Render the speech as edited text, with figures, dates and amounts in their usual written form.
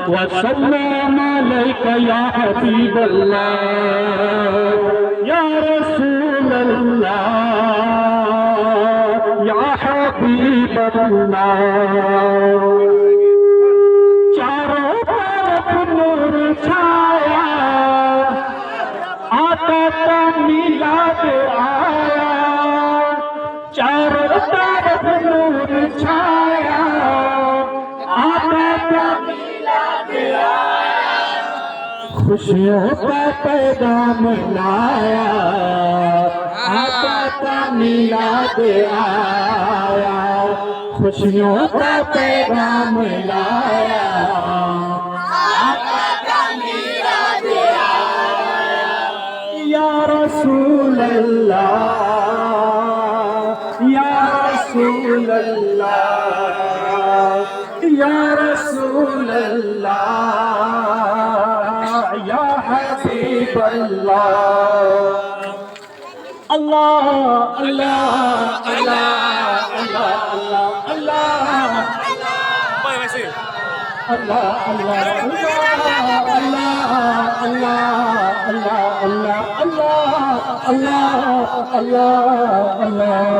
वसल्लम अलैका या हबीब अल्लाह या रसूल अल्लाह या हबीब अल्लाह। चारों तरफ नूर छाया आता था मिलाद आया। चारों तरफ नूर छाया आता था मिलाद आया। खुशियों का पैगाम लाया आता था मिलाद आया। खुशियों का पैगाम लाया या रसूल अल्लाह या रसूल अल्लाह या रसूल अल्लाह या हबीब अल्लाह। अल्लाह अल्लाह अल्लाह अल्लाह अल्लाह अल्लाह अल्लाह अल्लाह अल्लाह अल्लाह अल्लाह अल्लाह अल्लाह अल्लाह।